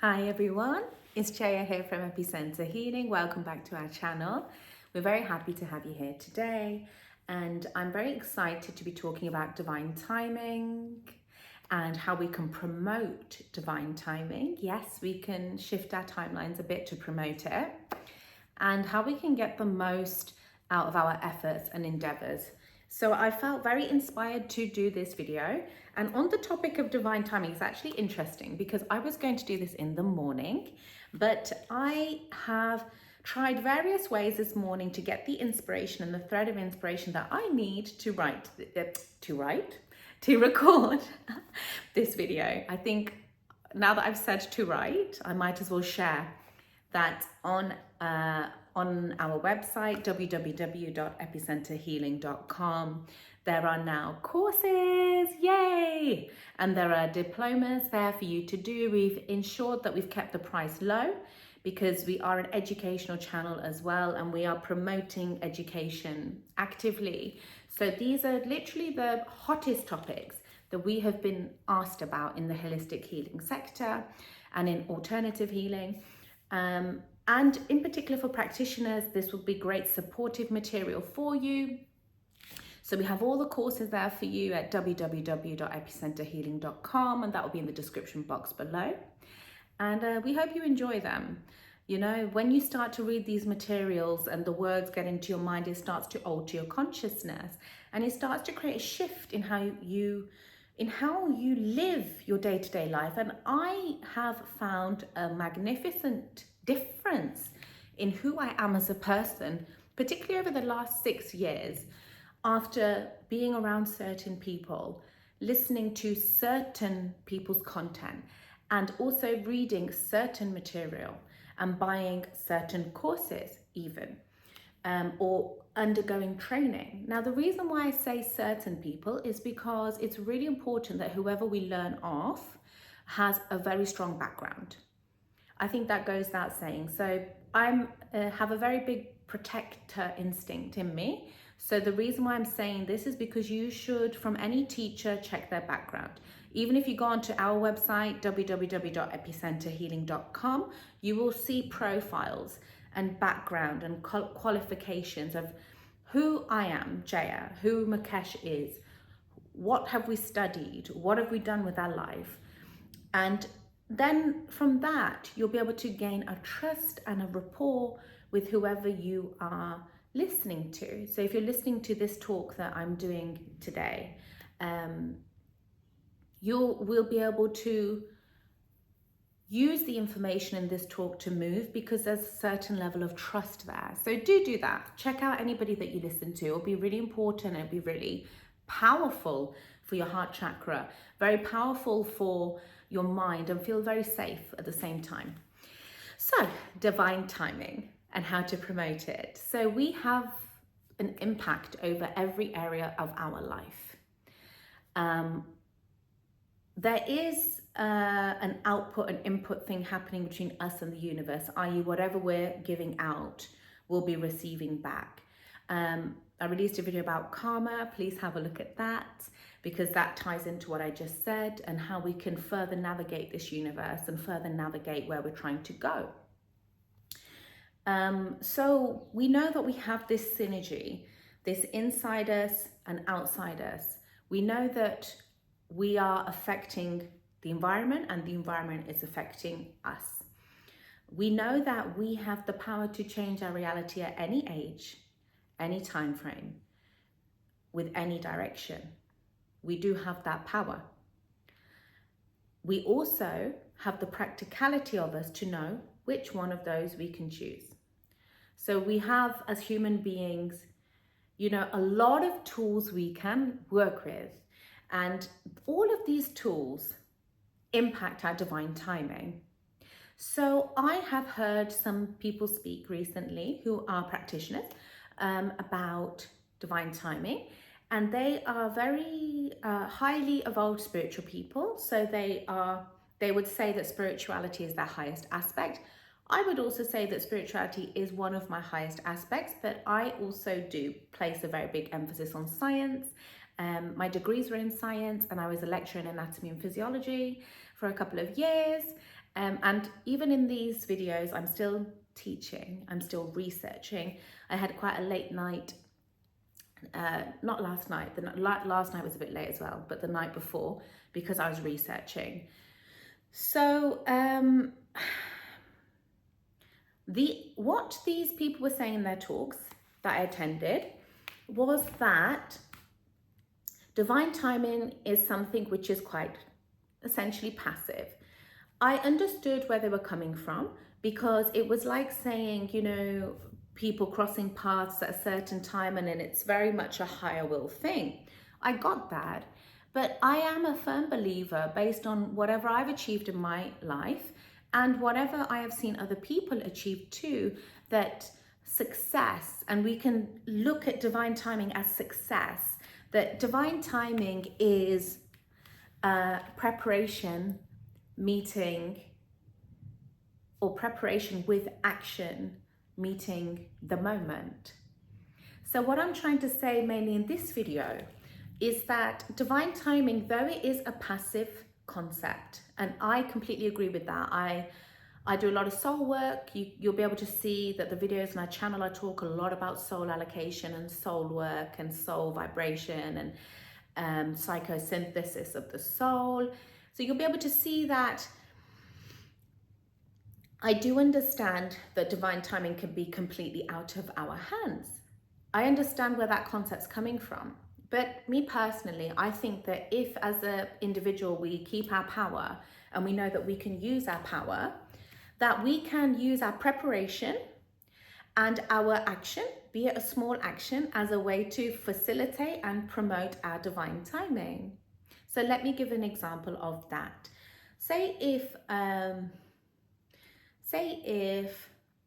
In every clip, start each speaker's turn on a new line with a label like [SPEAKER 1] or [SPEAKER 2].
[SPEAKER 1] Hi everyone, it's Chaya here from Epicenter Healing. Welcome back to our channel. We're very happy to have you here today, and I'm very excited to be talking about divine timing and how we can promote divine timing. Yes, we can shift our timelines a bit to promote it, and how we can get the most out of our efforts and endeavors. So I felt very inspired to do this video. And on the topic of divine timing, it's actually interesting because I was going to do this in the morning, but I have tried various ways this morning to get the inspiration and the thread of inspiration that I need to record this video. I think now that I've said to write, I might as well share that on our website, www.epicenterhealing.com, there are now courses, yay! And there are diplomas there for you to do. We've ensured that we've kept the price low because we are an educational channel as well, and we are promoting education actively. So these are literally the hottest topics that we have been asked about in the holistic healing sector and in alternative healing. And in particular for practitioners, this will be great supportive material for you. So we have all the courses there for you at www.epicenterhealing.com, and that will be in the description box below. And we hope you enjoy them. You know, when you start to read these materials and the words get into your mind, it starts to alter your consciousness, and it starts to create a shift in how you live your day-to-day life. And I have found a magnificent difference in who I am as a person, particularly over the last 6 years, after being around certain people, listening to certain people's content, and also reading certain material and buying certain courses even, or undergoing training. Now, the reason why I say certain people is because it's really important that whoever we learn off has a very strong background. I think that goes without saying. So I have a very big protector instinct in me. So the reason why I'm saying this is because you should, from any teacher, check their background. Even if you go onto our website, www.epicenterhealing.com, you will see profiles and background and qualifications of who I am, Jaya, who Mukesh is, what have we studied, what have we done with our life. And then from that, you'll be able to gain a trust and a rapport with whoever you are listening to. So if you're listening to this talk that I'm doing today, we'll be able to use the information in this talk to move, because there's a certain level of trust there. So do that. Check out anybody that you listen to. It'll be really important. It'll be really powerful for your heart chakra, very powerful for your mind, and feel very safe at the same time. So divine timing and how to promote it. So we have an impact over every area of our life. There is an output and input thing happening between us and the universe, i.e. whatever we're giving out, we'll be receiving back. I released a video about karma. Please have a look at that, because that ties into what I just said and how we can further navigate this universe and further navigate where we're trying to go. So we know that we have this synergy, this inside us and outside us. We know that we are affecting the environment and the environment is affecting us. We know that we have the power to change our reality at any age, any time frame, with any direction. We do have that power. We also have the practicality of us to know which one of those we can choose. So we have, as human beings, you know, a lot of tools we can work with. And all of these tools impact our divine timing. So I have heard some people speak recently who are practitioners about divine timing, and they are very highly evolved spiritual people. So they would say that spirituality is their highest aspect. I would also say that spirituality is one of my highest aspects, but I also do place a very big emphasis on science. My degrees were in science, and I was a lecturer in anatomy and physiology for a couple of years. And even in these videos, I'm still teaching, I'm still researching. I had quite a late night, not last night, last night was a bit late as well, but the night before, because I was researching. So what these people were saying in their talks that I attended was that divine timing is something which is quite essentially passive. I understood where they were coming from, because it was like saying, you know, people crossing paths at a certain time, and then it's very much a higher will thing. I got that. But I am a firm believer, based on whatever I've achieved in my life and whatever I have seen other people achieve too, that success, and we can look at divine timing as success, that divine timing is preparation meeting, or preparation with action meeting the moment. So what I'm trying to say mainly in this video is that divine timing, though it is a passive concept, and I completely agree with that. I do a lot of soul work. You'll be able to see that the videos on my channel, I talk a lot about soul allocation and soul work and soul vibration and psychosynthesis of the soul. So you'll be able to see that I do understand that divine timing can be completely out of our hands. I understand where that concept's coming from. But me personally, I think that if as an individual we keep our power and we know that we can use our power, that we can use our preparation and our action, be it a small action, as a way to facilitate and promote our divine timing. So let me give an example of that. Say if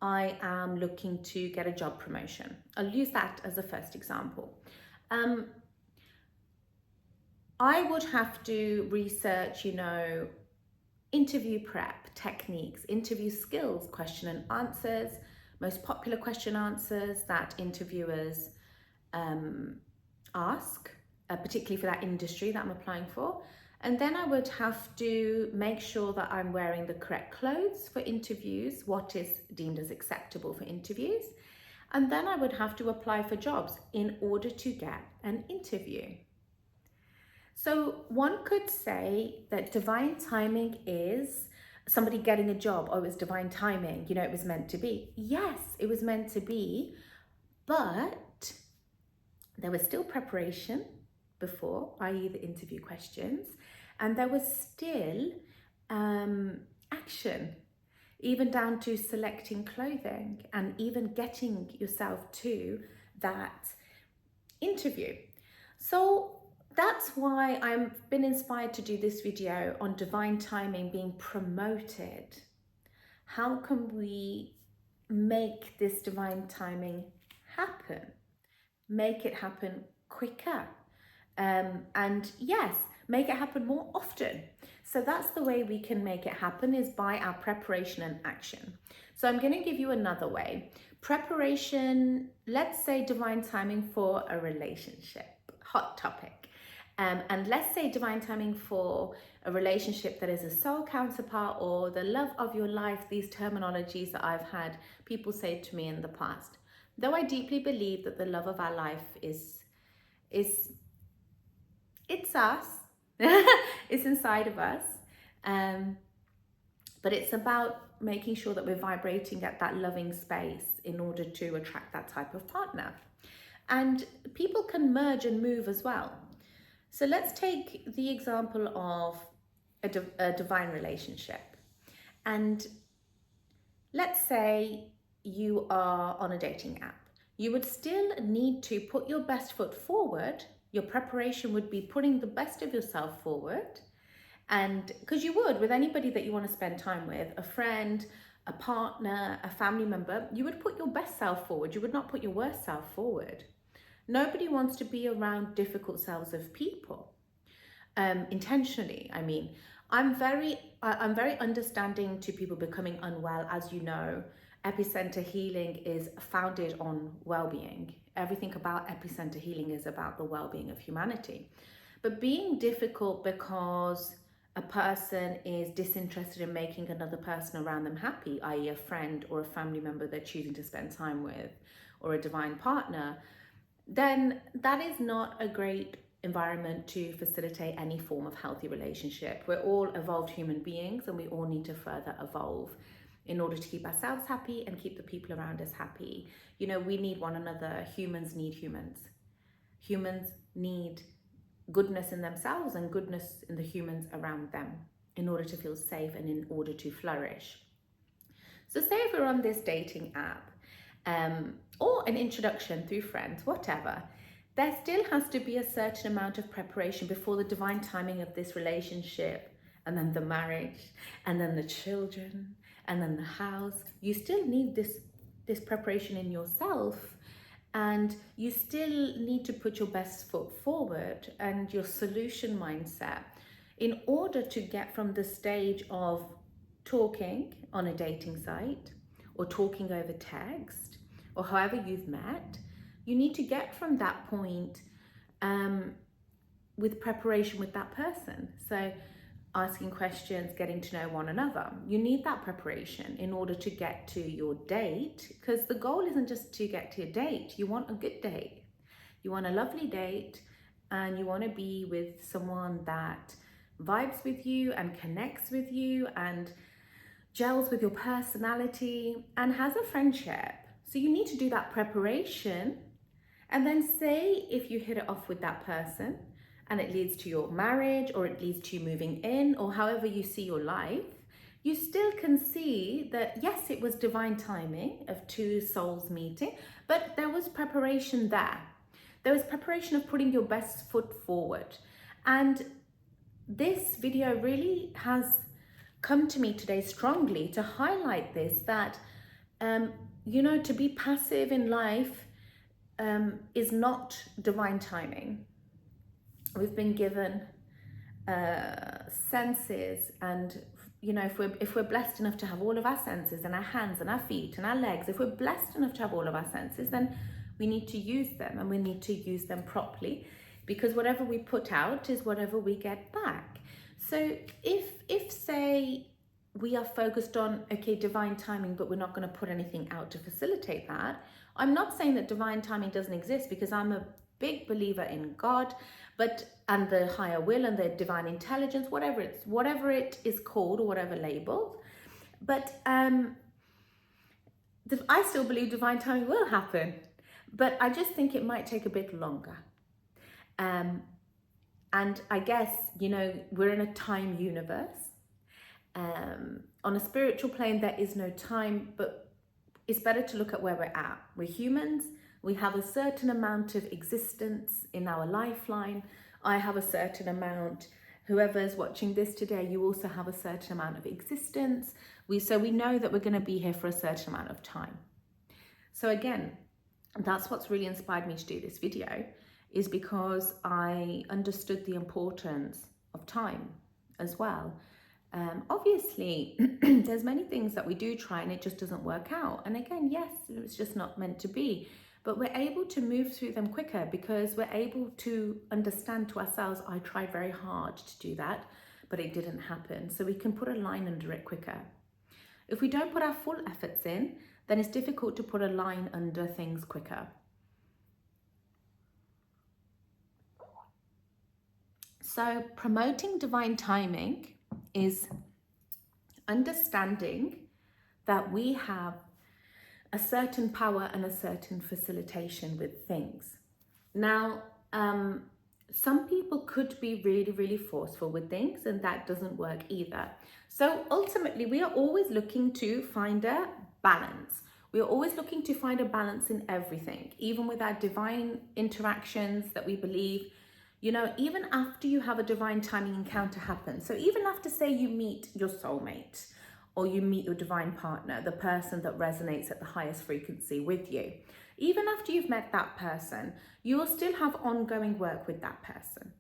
[SPEAKER 1] I am looking to get a job promotion. I'll use that as a first example. I would have to research, you know, interview prep techniques, interview skills, question and answers, most popular question answers that interviewers ask, particularly for that industry that I'm applying for. And then I would have to make sure that I'm wearing the correct clothes for interviews, what is deemed as acceptable for interviews. And then I would have to apply for jobs in order to get an interview. So one could say that divine timing is somebody getting a job. Oh, it was divine timing, you know, it was meant to be. Yes, it was meant to be, but there was still preparation before, i.e. the interview questions, and there was still action, even down to selecting clothing and even getting yourself to that interview. So that's why I've been inspired to do this video on divine timing being promoted. How can we make this divine timing happen? Make it happen quicker. And yes, make it happen more often. So that's the way we can make it happen, is by our preparation and action. So I'm going to give you another way. Preparation, let's say divine timing for a relationship, hot topic. And let's say divine timing for a relationship that is a soul counterpart or the love of your life, these terminologies that I've had people say to me in the past. Though I deeply believe that the love of our life is it's us, it's inside of us, but it's about making sure that we're vibrating at that loving space in order to attract that type of partner. And people can merge and move as well. So let's take the example of a divine relationship. And let's say you are on a dating app. You would still need to put your best foot forward. Your preparation would be putting the best of yourself forward. And because you would with anybody that you want to spend time with, a friend, a partner, a family member, you would put your best self forward. You would not put your worst self forward. Nobody wants to be around difficult selves of people, intentionally. I mean, I'm very understanding to people becoming unwell. As you know, epicenter healing is founded on well-being. Everything about epicenter healing is about the well-being of humanity. But being difficult because a person is disinterested in making another person around them happy, i.e. a friend or a family member they're choosing to spend time with, or a divine partner, then that is not a great environment to facilitate any form of healthy relationship. We're all evolved human beings and we all need to further evolve in order to keep ourselves happy and keep the people around us happy. You know, we need one another. Humans need humans. Humans need goodness in themselves and goodness in the humans around them in order to feel safe and in order to flourish. So say if we're on this dating app, or an introduction through friends, whatever, there still has to be a certain amount of preparation before the divine timing of this relationship, and then the marriage, and then the children, and then the house. You still need this preparation in yourself, and you still need to put your best foot forward and your solution mindset in order to get from the stage of talking on a dating site or talking over text or however you've met. You need to get from that point with preparation with that person. So asking questions, getting to know one another. You need that preparation in order to get to your date, because the goal isn't just to get to your date. You want a good date. You want a lovely date, and you want to be with someone that vibes with you and connects with you and gels with your personality and has a friendship. So you need to do that preparation, and then say if you hit it off with that person and it leads to your marriage, or it leads to you moving in, or however you see your life, you still can see that yes, it was divine timing of two souls meeting, but there was preparation there. There was preparation of putting your best foot forward. And this video really has come to me today strongly to highlight this, that you know, to be passive in life is not divine timing. We've been given senses, and you know, if we're blessed enough to have all of our senses, and our hands and our feet and our legs, if we're blessed enough to have all of our senses, then we need to use them, and we need to use them properly, because whatever we put out is whatever we get back. So if say we are focused on, okay, divine timing, but we're not going to put anything out to facilitate that. I'm not saying that divine timing doesn't exist, because I'm a big believer in God, and the higher will and the divine intelligence, whatever it is called or whatever labeled. But I still believe divine timing will happen, but I just think it might take a bit longer. And I guess, you know, we're in a time universe. On a spiritual plane, there is no time, but it's better to look at where we're at. We're humans. We have a certain amount of existence in our lifeline. I have a certain amount. Whoever's watching this today, you also have a certain amount of existence. So we know that we're going to be here for a certain amount of time. So again, that's what's really inspired me to do this video, is because I understood the importance of time as well. Obviously, there's many things that we do try and it just doesn't work out. And again, yes, it's just not meant to be. But we're able to move through them quicker because we're able to understand to ourselves, I tried very hard to do that, but it didn't happen. So we can put a line under it quicker. If we don't put our full efforts in, then it's difficult to put a line under things quicker. So promoting divine timing is understanding that we have a certain power and a certain facilitation with things. Now, some people could be really, really forceful with things, and that doesn't work either. So ultimately, we are always looking to find a balance. We are always looking to find a balance in everything, even with our divine interactions that we believe. You know, even after you have a divine timing encounter happen, so even after, say, you meet your soulmate or you meet your divine partner, the person that resonates at the highest frequency with you, even after you've met that person, you will still have ongoing work with that person.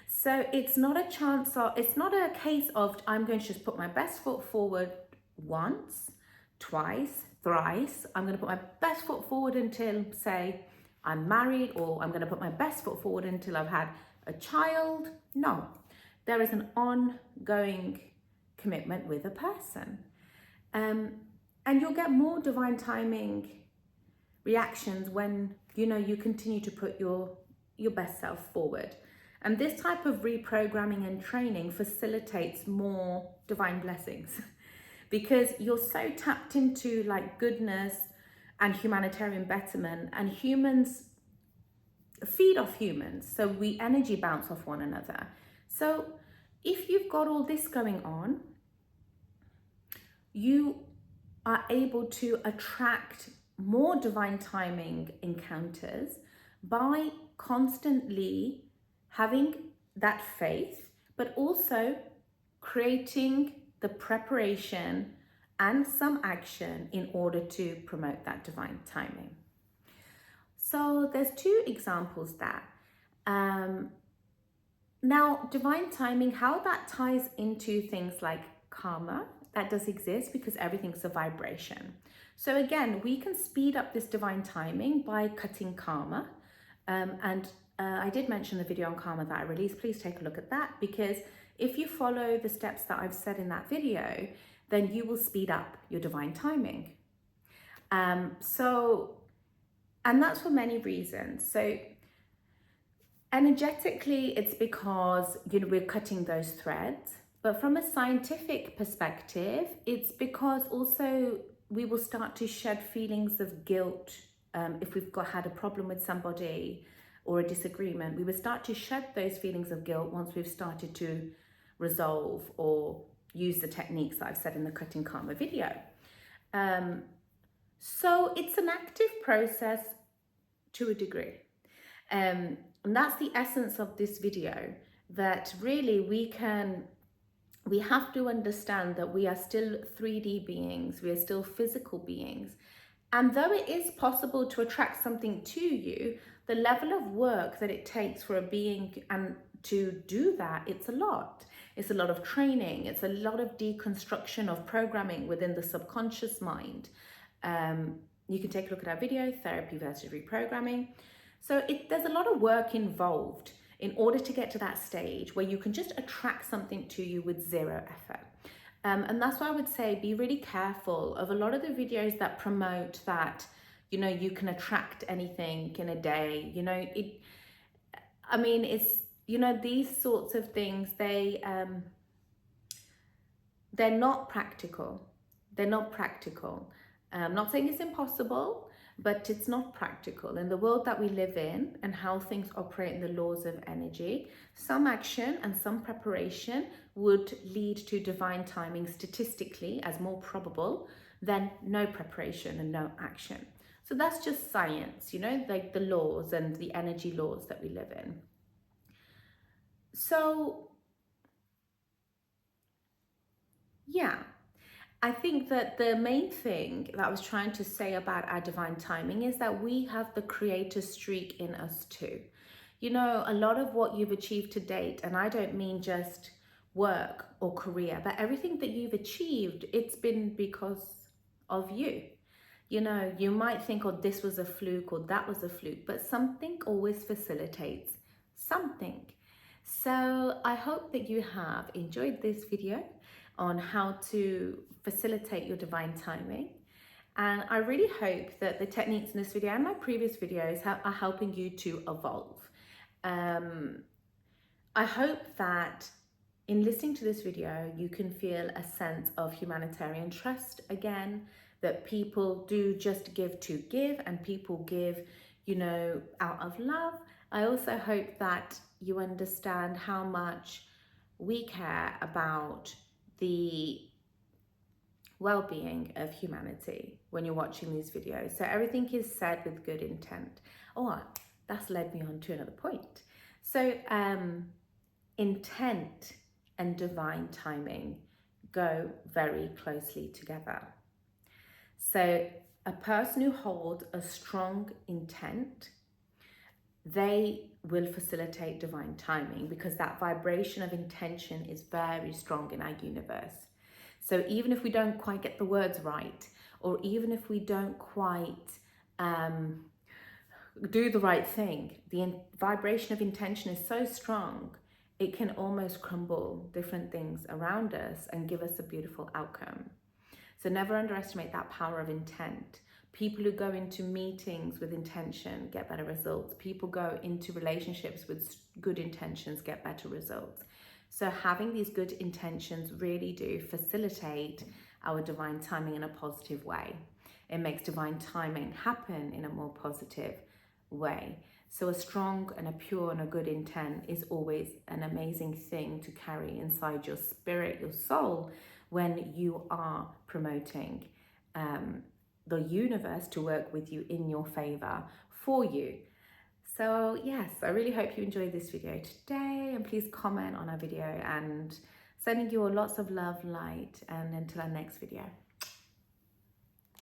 [SPEAKER 1] So it's not a chance, or it's not a case of I'm going to just put my best foot forward once, twice, thrice. I'm going to put my best foot forward until, say, I'm married, or I'm going to put my best foot forward until I've had a child. No, there is an ongoing commitment with a person. And you'll get more divine timing reactions when you continue to put your best self forward. And this type of reprogramming and training facilitates more divine blessings because you're so tapped into like goodness and humanitarian betterment, and humans feed off humans, so we energy bounce off one another. So if you've got all this going on, you are able to attract more divine timing encounters by constantly having that faith, but also creating the preparation and some action in order to promote that divine timing. So there's two examples there. Now, divine timing, how that ties into things like karma, that does exist because everything's a vibration. So again, we can speed up this divine timing by cutting karma. I did mention the video on karma that I released. Please take a look at that, because if you follow the steps that I've said in that video, then you will speed up your divine timing. And that's for many reasons. So energetically, it's because we're cutting those threads. But from a scientific perspective, it's because also we will start to shed feelings of guilt if we've had a problem with somebody or a disagreement. We will start to shed those feelings of guilt once we've started to resolve or use the techniques that I've said in the Cutting Karma video. So it's an active process to a degree. And that's the essence of this video, that really we have to understand that we are still 3D beings, we are still physical beings. And though it is possible to attract something to you, the level of work that it takes for a being and to do that, it's a lot. It's a lot of training. It's a lot of deconstruction of programming within the subconscious mind. You can take a look at our video, Therapy versus Reprogramming. So there's a lot of work involved in order to get to that stage where you can just attract something to you with zero effort. And that's why I would say be really careful of a lot of the videos that promote that, you can attract anything in a day. It's, these sorts of things, they're not practical. They're not practical. I'm not saying it's impossible, but it's not practical. In the world that we live in and how things operate in the laws of energy, some action and some preparation would lead to divine timing statistically as more probable than no preparation and no action. So that's just science, like the laws and the energy laws that we live in. So, yeah. I think that the main thing that I was trying to say about our divine timing is that we have the creator streak in us too. A lot of what you've achieved to date, and I don't mean just work or career, but everything that you've achieved, it's been because of you. You might think, oh, this was a fluke or that was a fluke, but something always facilitates something. So I hope that you have enjoyed this video on how to facilitate your divine timing. And I really hope that the techniques in this video and my previous videos are helping you to evolve. I hope that in listening to this video, you can feel a sense of humanitarian trust again, that people do just give to give and people give, out of love. I also hope that you understand how much we care about the well-being of humanity when you're watching these videos. So everything is said with good intent. Oh, that's led me on to another point. So intent and divine timing go very closely together. So a person who holds a strong intent, they will facilitate divine timing because that vibration of intention is very strong in our universe. So even if we don't quite get the words right, or even if we don't quite do the right thing, the vibration of intention is so strong, it can almost crumble different things around us and give us a beautiful outcome. So never underestimate that power of intent. People who go into meetings with intention get better results. People go into relationships with good intentions get better results. So having these good intentions really do facilitate our divine timing in a positive way. It makes divine timing happen in a more positive way. So a strong and a pure and a good intent is always an amazing thing to carry inside your spirit, your soul, when you are promoting the universe to work with you in your favor for you. So yes, I really hope you enjoyed this video today, and please comment on our video, and sending you all lots of love, light, and until our next video.